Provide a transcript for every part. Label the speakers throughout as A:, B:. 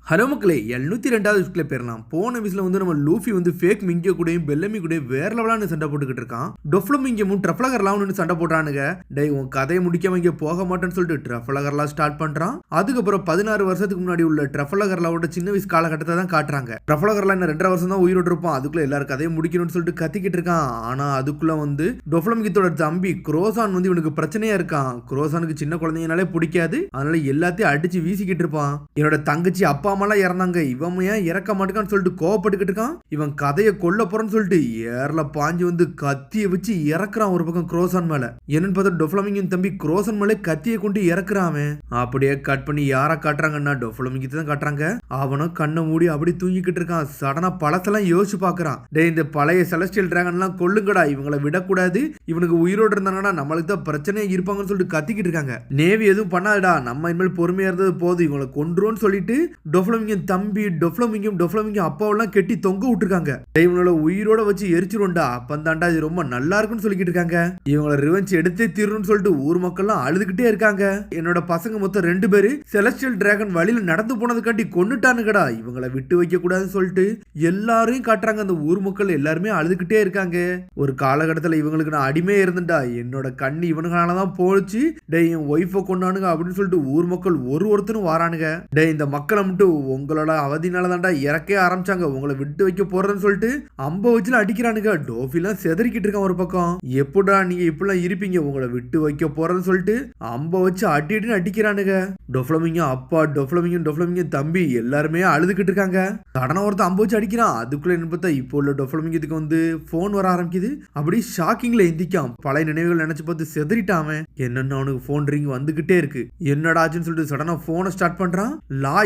A: Hello மக்களே 702வது பேரலாம். போன விசில வந்து நம்ம லூஃபி வந்து ஃபேக் மிங்கிய கூடயும் பெல்லமி கூட வேற லெவலான சண்டை போட்டுக்கிட்டு இருக்கான். டொஃப்ளமிங்கமும் ட்ரஃப்ளகர்லாம் சண்டை போட்டானுங்க. டேய் உன் கதையை முடிக்காம இங்கே போக மாட்டேன்னு சொல்லிட்டு ட்ரஃப்ளகர்லாம் ஸ்டார்ட் பண்றான். அதுக்கப்புறம் 16 வருஷத்துக்கு முன்னாடி உள்ள ட்ரஃப்ளகர்லாவோட சின்ன வயசு காலகட்டத்தை தான் காட்டுறாங்க. ட்ரஃப்ளகர்லாம் இன்னும் 2.5 வருஷம் தான் உயிரோடு இருப்பான். அதுக்குள்ள எல்லாரும் கதையை முடிக்கணும்னு சொல்லிட்டு கத்திக்கிட்டு இருக்கான். ஆனா அதுக்குள்ள வந்து டொஃப்ளமிங்கத்தோட தம்பி குரோசான் வந்து இவனுக்கு பிரச்சனையா இருக்கான். குரோசானுக்கு சின்ன குழந்தைங்கனாலே பிடிக்காது. அதனால எல்லாத்தையும் அடிச்சு வீசிக்கிட்டு இருப்பான். என்னோட தங்கச்சி அப்பா அம்மாலாம் இறந்தாங்க, இவன் ஏன் இறக்க மாட்டேக்கான்னு சொல்லிட்டு கோவப்பட்டுக்கிட்டு இருக்கான். இவன் கதையை கொல்ல போறன்னு சொல்லிட்டு ஏர்ல பாஞ்சு வந்து கத்தியை வச்சு இறக்குறான் ஒரு பக்கம் குரோசான் மேல. என்னன்னு பார்த்தா டொஃப்ளமிங்கின் தம்பி குரோசான் மேல கத்தியை கொண்டு இறக்குறான். அப்படியே கட் பண்ணி யாரா காட்டுறாங்கன்னா டொஃப்ளமிங்கி தான் காட்டுறாங்க. அவனும் கண்ணை மூடி அப்படி தூங்கிக்கிட்டு இருக்கான். சடனா பழத்தெல்லாம் யோசிச்சு பாக்குறான். டே இந்த பழைய செலஸ்டியல் டிராகன் எல்லாம் கொல்லுங்கடா, இவங்களை விடக்கூடாது, இவனுக்கு உயிரோடு இருந்தாங்கன்னா நம்மளுக்கு தான் பிரச்சனையா இருப்பாங்கன்னு சொல்லிட்டு கத்திக்கிட்டு இருக்காங்க. நேவி எதுவும் பண்ணாதடா, நம்ம இனிமேல் பொறுமையா இருந்தது போதும், இவங்களை கொன்றுன்னு சொல்லிட்டு டொஃப்ளமிங்கின் தம்பி டொஃப்ளமிங்கும் அப்பாவெல்லாம் கெட்டி தொங்க விட்டுருக்காங்க. இவங்களோட உயிரோட வச்சு எரிச்சிருண்டா, அப்பந்தாண்டா இது ரொம்ப நல்லா இருக்குன்னு சொல்லிக்கிட்டு இருக்காங்க. இவங்கள ரிவெஞ்ச் எடுத்தே தீரணும்னு சொல்லிட்டு ஊர் மக்கள்லாம் அழுதுகிட்டே இருக்காங்க. என்னோட பசங்க மொத்தம் 2 பேரு செலஸ்டியல் டிராகன் வழியில நடந்து போனதுக்காண்டி கொன்னுட்டானுங்கடா, இவங்களை விட்டு வைக்க கூடாதுன்னு சொல்லிட்டு எல்லாரையும் காட்டுறாங்க. அந்த ஊர் மக்கள் எல்லாருமே அழுதுகிட்டே இருக்காங்க. ஒரு காலகட்டத்தில் இவங்களுக்கு நான் அடிமையே இருந்துட்டா, என்னோட கண்ணு இவனுங்களாலதான் போச்சு, டே என் ஒய்ஃபை கொண்டானுங்க அப்படின்னு சொல்லிட்டு ஊர் மக்கள் ஒருத்தரும் வாரானுங்க. டே இந்த மக்களை மட்டும் உங்களோட அவதினால தான்டா இறக்கே ஆரம்பிச்சாங்க, உங்களை விட்டு வைக்க போறதுன்னு சொல்லிட்டு அம்ப வச்சுல அடிக்கிறானுங்க. டோஃபிலாம் செதறிக்கிட்டு இருக்கான் ஒரு பக்கம். எப்படா நீங்க இப்படிலாம் இருப்பீங்க, உங்களை விட்டு வைக்க போறதுன்னு சொல்லிட்டு அம்ப வச்சு அடின்னு அடிக்கிறானுங்க. டொஃப்ளமிங்க அப்பா டொஃப்ளமிங்க தம்பி எல்லாருமே அழுதுகிட்டு இருக்காங்க. சடனா ஒருத்தன் அம்ப வச்சு அடிக்கிறான். அதுக்குள்ள என்ன பார்த்தா இப்போ உள்ள டொஃப்ளமிங்கத்துக்கு வந்து போன் வர ஆரம்பிக்குது. அப்படி ஷாக்கிங்ல எந்திக்கான். பழைய நினைவுகள் நினைச்சு பார்த்து செதறிட்டான். என்னன்னு அவனுக்கு போன் ரிங் வந்துகிட்டே இருக்கு. என்னடா ஆச்சுன்னு சொல்லிட்டு சடனா போனை ஸ்டார்ட் பண்றான்.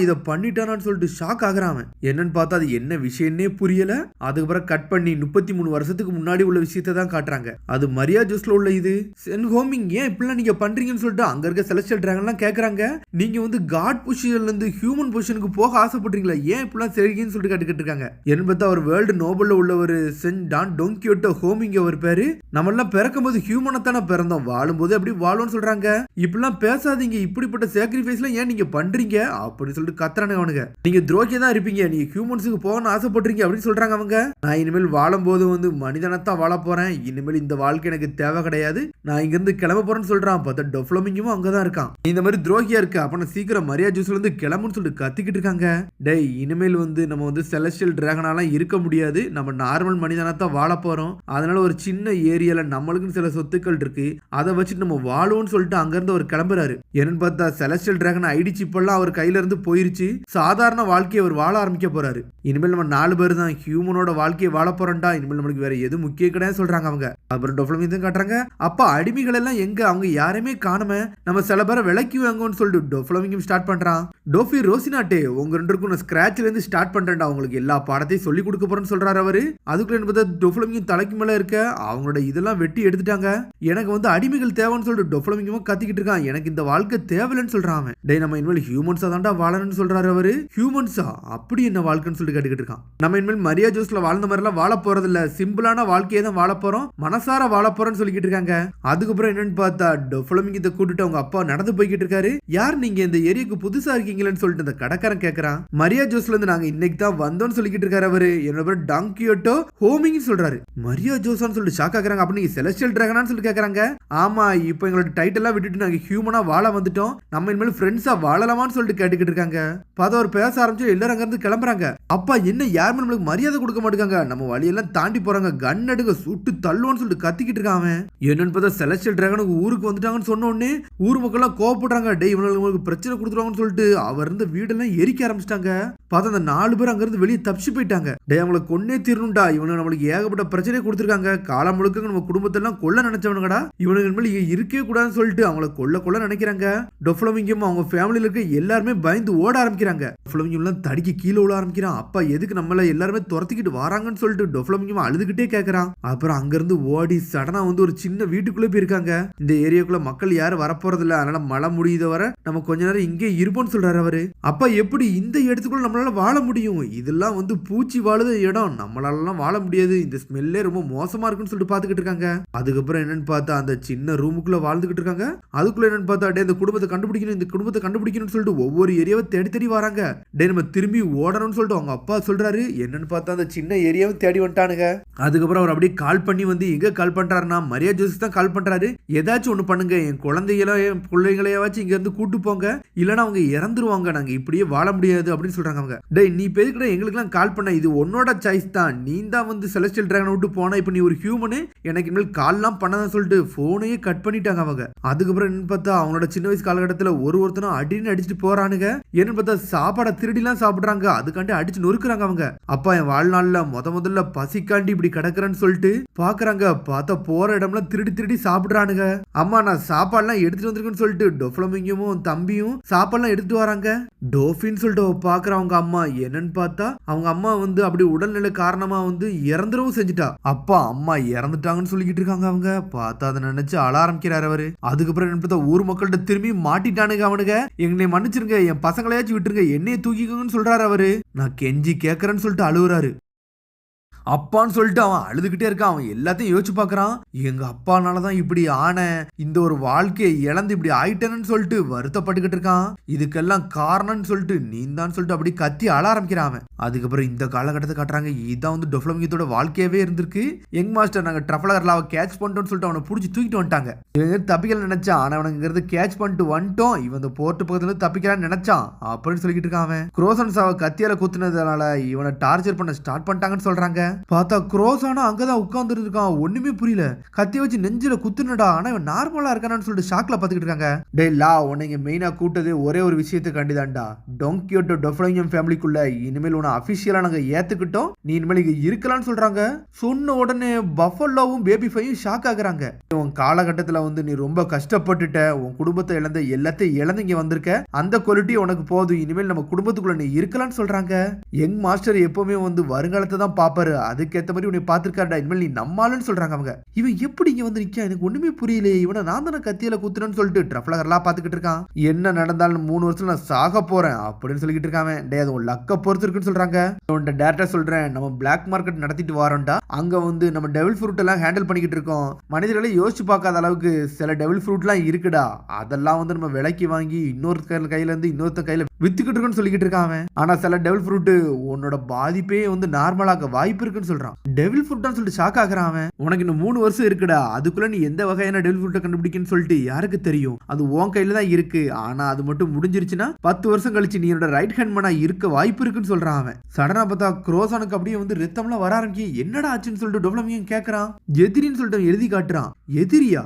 A: இதை பண்ணிட்டானான்னு சொல்லிட்டு ஷாக் ஆகுறான். என்னன்னு பார்த்தா அது என்ன விஷயம்னே புரியல. அதுக்கப்புறம் கட் பண்ணி 33 வருஷத்துக்கு முன்னாடி உள்ள விஷயத்தை தான் காட்டுறாங்க. அது மரியா ஜூஸ்ல உள்ள இது சென் ஹோமிங் ஏன் இப்படிலாம் நீங்க பண்றீங்கன்னு சொல்லிட்டு அங்க இருக்க செலஸ்டியல் டிராகன்லாம் கேக்குறாங்க. நீங்க வந்து காட் பொசிஷன்ல இருந்து ஹியூமன் பொசிஷனுக்கு போக ஆசைப்படுறீங்களா, ஏன் இப்படிலாம் சரிங்கன்னு சொல்லிட்டு கேட்டுக்கிட்டு இருக்காங்க. என்ன பார்த்தா அவர் வேர்ல்டு நோபல்ல உள்ள ஒரு சென் டான் டொங்கியோட்டோ ஹோமிங் அவர் பேரு. நம்ம எல்லாம் பிறக்கும் போது ஹியூமனை தானே பிறந்தோம், வாழும்போது அப்படி வாழும்னு சொல்றாங்க. இப்படிலாம் பேசாதீங்க, இப்படிப்பட்ட சாக்ரிஃபைஸ்லாம் ஏன் நீங்க பண்றீங்க அப்படின்னு சொல்லிட்டு கத்துறானுங்க அவனுங்க. நீங்க துரோகியா தான் இருப்பீங்க, நீங்க ஹியூமன்ஸுக்கு போகணும்னு ஆசைப்படுறீங்க அப்படின்னு சொல்றாங்க அவங்க. நான் இனிமேல் வாழும்போது வந்து மனிதனத்தான் வாழ போறேன், இனிமேல் இந்த வாழ்க்கை எனக்கு தேவை கிடையாது, நான் இங்க இருந்து கிளம்ப போறேன்னு சொல்றான். பார்த்தா டொஃப்ளமிங்கும் அங்கதான் இருக்கான். இந்த மாதிரி துரோகியா இருக்கு, அப்ப சீக்கிரம் மரியா ஜூஸ்ல இருந்து கிளம்புன்னு சொல்லிட்டு கத்திக்கிட்டு இருக்காங்க. டேய் இனிமேல் வந்து நம்ம வந்து செலஸ்டியல் டிராகனாலாம் இருக்க முடியாது, நம்ம நார்மல் மனிதனத்தான் வாழ போறோம், அதனால ஒரு சின்ன ஏரியால நம்மளுக்குன்னு சில சொத்துக்கள் இருக்கு, அதை வச்சுட்டு நம்ம வாழுவோம்னு சொல்லிட்டு அங்க இருந்து அவர் கிளம்புறாரு. என்னன்னு பார்த்தா செலஸ்டியல் டிராகன் ஐடி சிப்பெல்லாம் அவர் கையில இருந்து போயிருச்சு. சாதாரண வாழ்க்கையை அவர் வாழ ஆரம்பிக்க போறாரு. இனிமேல் நம்ம 4 பேர் தான் ஹியூமனோட வாழ்க்கையை வாழ போறோம்டா, இனிமேல் நம்மளுக்கு வேற எதுவும் முக்கிய கிடையாது சொல்றாங்க அவங்க. அப்புறம் டொஃப்ளமிங் காட்டுறாங்க. அப்பா அடிமைகள் எல்லாம் எங்க, அவங்க யாருமே காணுமே, நம்ம சில பேரை விலக்கி வாங்கன்னு சொல்லிட்டு டொஃப்ளமிங்கும் ஸ்டார்ட் பண்றான். டோஃபி ரோசினாட்டே உங்க 2 பேருக்கும் நான் ஸ்கிராட்ச்ல இருந்து ஸ்டார்ட் பண்றேன்டா, உங்களுக்கு எல்லா பாடத்தையும் சொல்லி கொடுக்க போறேன்னு சொல்றாரு அவரு. அதுக்குள்ள என்ன பார்த்தா டொஃப்ளமிங் தலைக்கு மேல இருக்க அவங்களோட இதெல்லாம் வெட்டி எடுத்துட்டாங்க. எனக்கு வந்து அடிமைகள் தேவைன்னு சொல்லிட்டு டொஃப்ளமிங்கும் கத்திக்கிட்டு இருக்கான். எனக்கு இந்த வாழ்க்கை தேவையில்லைன்னு சொல்றான். டே நம்ம இனிமேல் ஹியூமன்ஸா தான்டா வாழணும்னு சொல்றாரு அவரு. ஹியூமன்ஸா அப்படி என்ன வாழ்க்கைன்னு சொல்லிட்டு கேட்டுக்கிட்டு இருக்கான். நம்ம இனிமேல் மரியா ஜூஸ்ல வாழ்ந்த மாதிரி எல்லாம் வாழ போறது இல்ல, சிம்பிளான வாழ்க்கையை தான் வாழ போறோம், மனசார வாழ போறோம்னு சொல்லிக்கிட்டு இருக்காங்க. அதுக்கப்புறம் என்னன்னு பார்த்தா டொஃப்ளமிங் இதை கூட்டிட்டு அவங்க அப்பா நடந்து போய்கிட்டு இருக்காரு. யார் நீங்க இந்த ஏரியாக்கு புதுசா இருக்கீங்களன்னு சொல்லிட்டு அந்த கடைக்காரன் கேட்கறான். மரியா ஜூஸ்ல இருந்து நாங்க இன்னைக்கு தான் வந்தோம்னு சொல்லிக்கிட்டு இருக்காரு அவரு. என்னோட பேர் டாங்கியோட்டோ ஹோமிங் சொல்றாரு. மரியா ஜூஸ்னு சொல்லிட்டு ஷாக் ஆகுறாங்க. அப்ப நீங்க செலஸ்டியல் டிராகனான்னு சொல்லி கேட்கறாங்க. ஆமா, இப்போ எங்களோட டைட்டில் எல்லாம் விட்டுட்டு நாங்க ஹியூமனா வாழ வந்துட்டோம், நம்ம இனிமேல் ஃப்ரெண்ட்ஸா வாழலாமான்னு சொல்லிட்டு கேட்டுக்கிட்டு இருக்காங்க. பார்த்தா அவர் பேச ஆரம்பிச்சு எல்லாரும் அங்க இருந்து கிளம்புறாங்க. அப்பா என்ன யாருமே நம்மளுக்கு மரியாதை கொடுக்க மாட்டாங்க, நம்ம வழியெல்லாம் தாண்டி போறாங்க, கன் எடுங்க சுட்டு தள்ளுவோன்னு சொல்லிட்டு கத்திக்கிட்டு இருக்காங்க. என்னன்னு பார்த்தா செலஸ்டியல் டிராகனுக்கு ஊருக்கு வந்துட்டாங்கன்னு சொன்ன உடனே ஊர் மக்கள் எல்லாம் கோவப்படுறாங்க. டே இவங்களுக்கு பிரச்சனை கொடுத்துருவாங்கன்னு சொல்லிட்டு அவர் இருந்த வீடெல்லாம் எரிக்க ஆரம்பிச்சிட்டாங்க. பார்த்தா அந்த 4 பேர் அங்க இருந்து வெளியே தப்பிச்சு போயிட்டாங்க. டே அவங்களை கொன்னே தீரணும்டா, இவனுக்கு நம்மளுக்கு ஏகப்பட்ட பிரச்சனை கொடுத்துருக்காங்க, காலம் முழுக்க நம்ம குடும்பத்தெல்லாம் கொல்ல நினைச்சவனுங்கடா, இவனுக்கு இனிமேல் இங்க இருக்கவே கூடாதுன்னு சொல்லிட்டு அவங்கள கொல்ல நினைக்கிறாங்க. டொஃப்ளமிங்கும் அவங்க ஃபேமிலியில இருக்க எல்லாருமே பயந்து ஓட ஆரம்பிக்கிறாங்க. டொஃப்ளமிங்கும் தடிக்க கீழே விழ ஆரம்பிக்கிறான். அப்பா எதுக்கு நம்மள எல்லாருமே துரத்திக்கிட்டு வராங்கன்னு சொல்லிட்டு டொஃப்ளமிங்கும் அழுதுகிட்டே கேட்கறான். அப்புறம் அங்க இருந்து ஓடி சடனா வந்து ஒரு சின்ன வீட்டுக்குள்ள போயிருக்காங்க. இந்த ஏரியாக்குள்ள மக்கள் யாரும் வரப்போறது இல்ல, அதனால மழை முடியுத வர நம்ம கொஞ்ச நேரம் இங்கே இருப்போம்னு சொல்றாரு அவரு. அப்பா எப்படி இந்த இடத்துக்குள்ள நம்மளால வாழ முடியும், இதெல்லாம் வந்து பூச்சி வாழுத இடம், நம்மளால வாழ முடியாது, இந்த ஸ்மெல்லே ரொம்ப மோசமா இருக்குன்னு சொல்லிட்டு பாத்துக்கிட்டு இருக்காங்க. அதுக்கப்புறம் என்னன்னு பார்த்தா அந்த சின்ன ரூமுக்குள்ள வாழ்ந்துகிட்டு இருக்காங்க. அதுக்குள்ள என்னன்னு பார்த்தா இந்த குடும்பத்தை கண்டுபிடிக்கணும், இந்த குடும்பத்தை கண்டுபிடிக்கணும்னு சொல்லிட்டு ஒவ்வொரு ஏரியாவை தேடி தேடி வராங்க. வராங்க. டே நம்ம திரும்பி ஓடணும்னு சொல்லிட்டு அவங்க அப்பா சொல்றாரு. என்னன்னு பார்த்தா அந்த சின்ன ஏரியாவும் தேடி வந்துட்டானுங்க. அதுக்கப்புறம் அவர் அப்படியே கால் பண்ணி வந்து எங்க கால் பண்றாருன்னா மரியா ஜோசப் தான் கால் பண்றாரு. ஏதாச்சும் ஒண்ணு பண்ணுங்க, என் குழந்தைகளோ என் பிள்ளைங்களையாச்சும் இங்க இருந்து கூட்டு போங்க, இல்லைன்னா அவங்க இறந்துருவாங்க, நாங்க இப்படியே வாழ முடியாது அப்படின்னு சொல்றாங்க அவங்க. டே நீ பேருக்கிட்ட எங்களுக்கு எல்லாம் கால் பண்ண, இது உன்னோட சாய்ஸ் தான், நீ தான் வந்து செலஸ்டியல் டிராகனை விட்டு போனா, இப்ப நீ ஒரு ஹியூமனு, எனக்கு இனிமேல் கால்லாம் பண்ணாதான் சொல்லிட்டு போனையே கட் பண்ணிட்டாங்க அவங்க. அதுக்கப்புறம் என்ன பார்த்தா அவங்களோட சின்ன வயசு காலகட்டத்தில் ஒருத்தனும் அடின்னு அடிச்சுட்டு போறானுங்க. என்னன்னு பார்த்தா சாப்பாடை திருடிலாம் சாப்பிடுறாங்க, அதுக்காண்டி அடிச்சு நொறுக்குறாங்க அவங்க. அப்பா என் வாழ்நாள்ல முதல்ல பசிக்காண்டி இப்படி கிடக்குறேன்னு சொல்லிட்டு பாக்குறாங்க. பார்த்தா போற இடம்லாம் திருடி திருடி சாப்பிடுறானுங்க. அம்மா நான் சாப்பாடுலாம் எடுத்துட்டு வந்திருக்கேன்னு சொல்லிட்டு டொஃப்ளமிங்கும் தம்பியும் சாப்பாடுலாம் எடுத்துட்டு வராங்க. டோஃபின்னு சொல்லிட்டு பாக்குறவங்க அம்மா என்னன்னு பார்த்தா அவங்க அம்மா வந்து அப்படி உடல்நிலை காரணமா வந்து இறந்துடவும் செஞ்சுட்டா. அப்பா அம்மா இறந்துட்டாங்கன்னு சொல்லிக்கிட்டு இருக்காங்க அவங்க. பார்த்தா அதை நினைச்சு அழ ஆரம்பிக்கிறாரு அவரு. அதுக்கப்புறம் என்ன பார்த்தா ஊர் மக்கள்கிட்ட திரும்பி மாட்டிட்டானுங்க அவனுங்க. எங்களை மன்னிச்சிருங்க, என் பசங்களையாச்சும் விட்டுருங்க, என்னைய தூக்கிக்கோங்கன்னு சொல்றாரு அவரு. நான் கெஞ்சி கேட்கறேன்னு சொல்லிட்டு அழுகுறாரு. அப்பான்னு சொல்லிட்டு அவன் அழுதுகிட்டே இருக்கான். அவன் எல்லாத்தையும் யோசிச்சு பாக்குறான். எங்க அப்பானாலதான் இப்படி ஆன, இந்த ஒரு வாழ்க்கையை இழந்து இப்படி ஆயிட்டேன்னு சொல்லிட்டு வருத்தப்பட்டுக்கிட்டு இருக்கான். இதுக்கெல்லாம் காரணம்னு சொல்லிட்டு நீந்தான் சொல்லிட்டு அப்படி கத்தி அழ ஆரம்பிக்கிறான் அவன். அதுக்கப்புறம் இந்த காலகட்டத்தை காட்டுறாங்க. இதான் வந்து டொஃப்ளமிங்கத்தோட வாழ்க்கையவே இருந்திருக்கு. யங் மாஸ்டர் நாங்க ட்ரஃப்ளகர் லாவை கேட்ச் பண்ணிட்டோம்னு சொல்லிட்டு அவனை பிடிச்சி தூக்கிட்டு வந்துட்டாங்க. இவங்க தப்பிக்கல நினைச்சான், ஆனா அவனுங்கிறது கேட்ச் பண்ணிட்டு வந்துட்டோம், இவன் இந்த போர்ட்டு பக்கத்துல தப்பிக்கலான்னு நினைச்சான் அப்படின்னு சொல்லிக்கிட்டு இருக்கான் அவன். குரோசன் சாவை கத்தியால குத்துனதுனால இவனை டார்ச்சர் பண்ண ஸ்டார்ட் பண்ணிட்டாங்கன்னு சொல்றாங்க. பார்த்தா குரோசானா அங்கதான் உட்கார்ந்து இருக்கான். ஒண்ணுமே புரியல. கத்தி வச்சு நெஞ்சில குத்துனடா, ஆனா இவன் நார்மலா இருக்கானு சொல்லிட்டு ஷாக்ல பாத்துக்கிட்டு இருக்காங்க. டே லா உன்னை மெயினா கூட்டது ஒரே ஒரு விஷயத்துக்காண்டி தான்டா. டொங்கியோட்டோ டொஃப்ளமிங்கம் ஃபேமிலிக்குள்ள இனிமேல் உன்னை அபிஷியலா நாங்க ஏத்துக்கிட்டோம், நீ இனிமேல் இங்க இருக்கலாம்னு சொல்றாங்க. சொன்ன உடனே பஃபலோவும் பேபி ஃபையும் ஷாக் ஆகுறாங்க. உன் காலகட்டத்துல வந்து நீ ரொம்ப கஷ்டப்பட்டுட்ட, உன் குடும்பத்தை இழந்த எல்லாத்தையும் இழந்து இங்க வந்திருக்க, அந்த குவாலிட்டி உனக்கு போதும், இனிமேல் நம்ம குடும்பத்துக்குள்ள நீ இருக்கலாம்னு சொல்றாங்க. யங் மாஸ்டர் எப்பவுமே வந்து வருங்காலத்தை தான் பாப்பாரு, அதுக்கேற்ற மாதிரி உன்னை பார்த்துருக்காருடா, இனிமேல் நீ நம்மாலுன்னு சொல்றாங்க அவங்க. இவன் எப்படி இங்க வந்து நிக்க, எனக்கு ஒண்ணுமே புரியல. இவனை நான் தானே கத்தியில குத்துறேன்னு சொல்லிட்டு ட்ரஃப்ளகர்லாம் பார்த்துக்கிட்டு இருக்கான். என்ன நடந்தாலும் 3 வருஷம் நான் சாக போறேன் அப்படின்னு சொல்லிக்கிட்டு இருக்காங்க. டே அது உன் லக்க பொறுத்து இருக்குன்னு சொல்றாங்க. உன்கிட்ட டேரக்டா சொல்றேன், நம்ம பிளாக் மார்க்கெட் நடத்திட்டு வரோம்டா, அங்க வந்து நம்ம டெவில் ஃப்ரூட் எல்லாம் ஹேண்டில் பண்ணிக்கிட்டு இருக்கோம். மனிதர்களை யோசிச்சு பார்க்காத அளவுக்கு சில டெவில் ஃப்ரூட்லாம் இருக்குடா, அதெல்லாம் வந்து நம்ம விலைக்கு வாங்கி இன்னொரு கையில இருந்து இன்னொருத்த கையில வித்துக்கிட்டு இருக்கோம்னு சொல்லிக்கிட்டு இருக்காங்க. ஆனா சில டெவில் ஃப்ரூட் உன்னோட பாதிப்பே வந்து நார்மலாக வாய்ப்பு இருக்குன்னு சொல்றான். டெவில் ஃப்ரூட்னு சொல்லிட்டு ஷாக் ஆகுறான் அவன். உனக்கு இன்னும் 3 வருஷம் இருக்குடா, அதுக்குள்ள நீ எந்த வகையான டெவில் ஃப்ரூட்டை கண்டுபிடிக்கன்னு சொல்லிட்டு யாருக்கு தெரியும், அது உன் கையில தான் இருக்கு. ஆனா அது மட்டும் முடிஞ்சிருச்சுன்னா 10 வருஷம் கழிச்சு நீ என்னோட ரைட் ஹேண்ட் மேனா இருக்க வாய்ப்பு இருக்குன்னு சொல்றான் அவன். சடனா பார்த்தா குரோசானுக்கு அப்படியே வந்து ரத்தம்லாம் வர ஆரம்பிக்கு. என்னடா ஆச்சுன்னு சொல்லிட்டு டொஃப்ளமிங்கம் கேட்கறான். எதிரின்னு சொல்லிட்டு எழுதி காட்டுறான். எதிரியா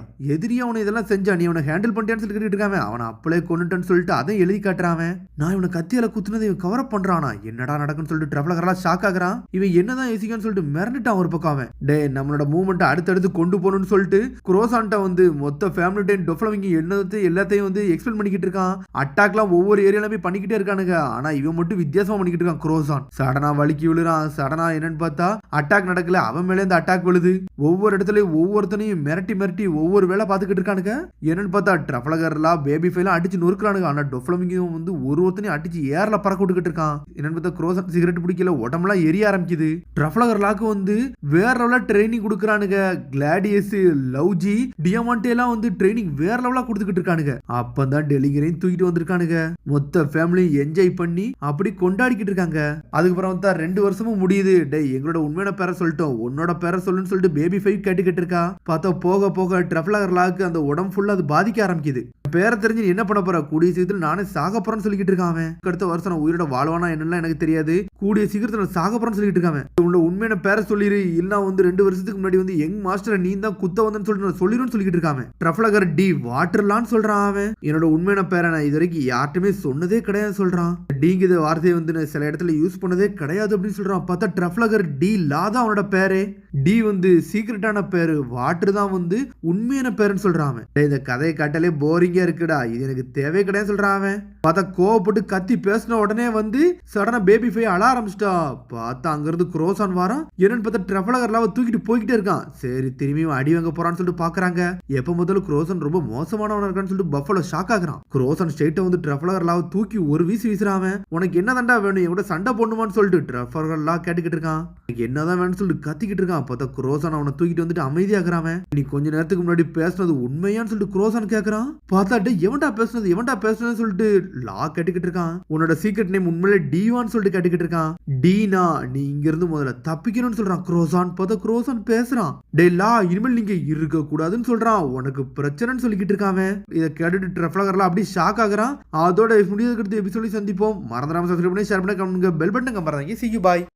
A: அவனை இதெல்லாம் செஞ்சா, நீ அவனை ஹேண்டில் பண்ணிட்டேன்னு சொல்லிட்டு இருக்காம, அவனை அப்பளே கொண்டுட்டேன்னு சொல்லிட்டு அதை எழுதி காட்டுறான். நான் இவனை கத்தியால குத்துனதை இவன் கவர் அப் பண்றானா, என்னடா நடக்குன்னு சொல்லிட்டு ட்ரஃப்ளகர்லாம் ஷாக் ஆகுறான். இவன் என்னதான் யோசிக்கான்னு சொல்லிட்டு மிரண்டுட்டான் ஒரு பக்கம் அவன். டே நம்மளோட மூவ்மெண்ட் அடுத்தடுத்து கொண்டு போகணும்னு சொல்லிட்டு குரோசான்ட்ட வந்து மொத்த ஃபேமிலி டைம் டொஃப்ளமிங் என்னது எல்லாத்தையும் வந்து எக்ஸ்பிளைன் பண்ணிக்கிட்டு இருக்கான். அட்டாக்லாம் ஒவ்வொரு ஏரியாலுமே பண்ணிக்கிட்டே இருக்கானுங்க. ஆனா இவன் மட்டும் வித்தியாசமா பண்ணிக்கிட்டு இருக்கான். குரோசான் சடனா வலிக்கி விழுறான். சடனா என்னன்னு பார்த்தா அட்டாக் நடக்கல, அவன் மேலே இந்த அட்டாக் விழுது. ஒவ்வொரு இடத்துலயும் ஒவ்வொருத்தனையும் மிரட்டி ஒவ்வொரு வேலை பார்த்துக்கிட்டு இருக்கானுங்க. என்னன்னு பார்த்தா ட்ரஃப்ளகர்லாம் பேபி ஃபைலாம் அடிச்சு நொறுக்குறானுங்க. ஆனா டொஃப்ளமிங்கும் வந்து ஒருத்தனையும் அடிச்சு ஏர்ல பறக்க விட்டுக்கிட்டு இருக்கான். என்னன்னு பார்த்தா குரோசான் சிகரெட் பிடிக்கல, உடம்புலாம் எரிய ஆரம்பிக்குது. ட்ரஃப்ளகர்லாக்கு வந்து வேற லெவலா ட்ரைனிங் கொடுக்குறானுங்க. கிளாடியஸ், லவ்ஜி, டியமாண்டே எல்லாம் வந்து ட்ரைனிங் வேற லெவலா கொடுத்துக்கிட்டு இருக்கானுங்க. அப்பதான் டெலிங்கரையும் தூக்கிட்டு வந்திருக்கானுங்க. மொத்த ஃபேமிலியும் என்ஜாய் பண்ணி அப்படி கொண்டாடிக்கிட்டு இருக்காங்க. அதுக்கப்புறம் தான் 2 வருஷமும் முடியுது. டே எங்களோட உண்மையான பேரை சொல்லிட்டோம், உன்னோட பேரை சொல்லுன்னு சொல்லிட்டு பேபி ஃபைவ் கேட்டுக்கிட்டு இருக்கா. பார்த்தா போக போக ட்ரஃப்ளகர்லாக்கு அந்த உடம்பு ஃபுல்லா அது பாதிக்க ஆரம்பிக்குது. பேரை தெரிஞ்சு என்ன பண்ண போற, கூடிய சீக்கிரத்தில் நானே சாக போறேன்னு சொல்லிக்கிட்டு இருக்கான். அடுத்த வருஷம் நான் உயிரோட வாழ்வானா என்னெல்லாம் எனக்கு தெரியாது, கூடிய சீக்கிரத்தில் சாக போறேன்னு சொல்லிட்டு இருக்காங்க. உன்னோட உண்மையான பேரை சொல்லிரு, இல்ல வந்து 2 வருஷத்துக்கு முன்னாடி வந்து யங் மாஸ்டர் நீ தான் குத்த வந்தன்னு சொல்லிட்டு நான் சொல்லிருன்னு சொல்லிக்கிட்டு இருக்காங்க. ட்ரஃப்ளகர் டி வாட்டர்லான்னு சொல்றான் அவன். என்னோட உண்மையான பேரை நான் இது வரைக்கும் யார்ட்டுமே சொன்னதே கிடையாது சொல்றான். டிங்கிற வார்த்தையை வந்து நான் சில இடத்துல யூஸ் பண்ணதே கிடையாது அப்படின்னு சொல்றான். பார்த்தா ட்ரஃப்ளகர் டி லா தான் அவனோட பேரு. டி வந்து சீக்ரெட்டான பேரு, வாட்டர் தான் வந்து உண்மையான பேருன்னு சொல்றான் அவன். இந்த கதையை காட்டாலே போரிங்கா இருக்குடா, இது எனக்கு தேவை கிடையாது சொல்றான் அவன். பார்த்தா கோவப்பட்டு கத்தி பேசின உடனே வந்து சடனா பேபி ஃபை அழ ஆரம்பிச்சிட்டா. பார்த்தா அங்கிருந்து குரோசான் வாரான். என்னன்னு பார்த்தா ட்ரஃப்ளகர்லாவை தூக்கிட்டு போய்கிட்டே இருக்கான். சரி திரும்பி அடி வாங்க போறான்னு சொல்லிட்டு பாக்குறாங்க. எப்ப முதல்ல குரோசான் ரொம்ப மோசமானவனா இருக்கான்னு சொல்லிட்டு பஃபலோ ஷாக் ஆகுறான். குரோசான் ஸ்ட்ரெயிட்டா வந்து ட்ரஃப்ளகர்லாவை தூக்கி ஒரு வீசுறான். உனக்கு என்ன தாண்டா வேணும், என் கூட சண்டை போடணுமான்னு சொல்லிட்டு ட்ரஃப்ளகர்லா கேட்டுக்கிட்டு இருக்கான். என்னதான் வேணும்னு சொல்லிட்டு கத்திக்கிட்டு இருக்கான். பார்த்தா குரோசான் அவனை தூக்கிட்டு வந்துட்டு அமைதியாக்குறான். நீ கொஞ்ச நேரத்துக்கு முன்னாடி பேசுனது உண்மையான்னு சொல்லிட்டு குரோசான் கேக்குறான். பார்த்தாட்டு எவன்டா பேசுனதுன்னு சொல்லிட்டு லா கேட்டுக்கிட்டு இருக்கான். உன்னோட சீக்ரெட் நேம் உண்மையிலே டீவான்னு சொல்லிட்டு கேட்டுக்கிட்டு இருக்கான். டீனா நீ இங்க இருந்து முதல்ல தப்பிக்கணும்னு சொல்றான் குரோசான். பார்த்தா குரோசான் பேசுறான். டே லா இனிமேல் நீங்க இருக்க கூடாதுன்னு சொல்றான். உனக்கு பிரச்சனைன்னு சொல்லிக்கிட்டு இருக்கான். இதை கேட்டுட்டு ட்ரஃப்ளகர்லாம் அப்படியே ஷாக் ஆகுறான். அதோட முடியாத எபிசோட சந்திப்போம். மறந்துடாம சப்ஸ்கிரைப் பண்ணி ஷேர் பண்ணி கமெண்ட் பெல் பட்டன் கம்பறாங்க. See you bye.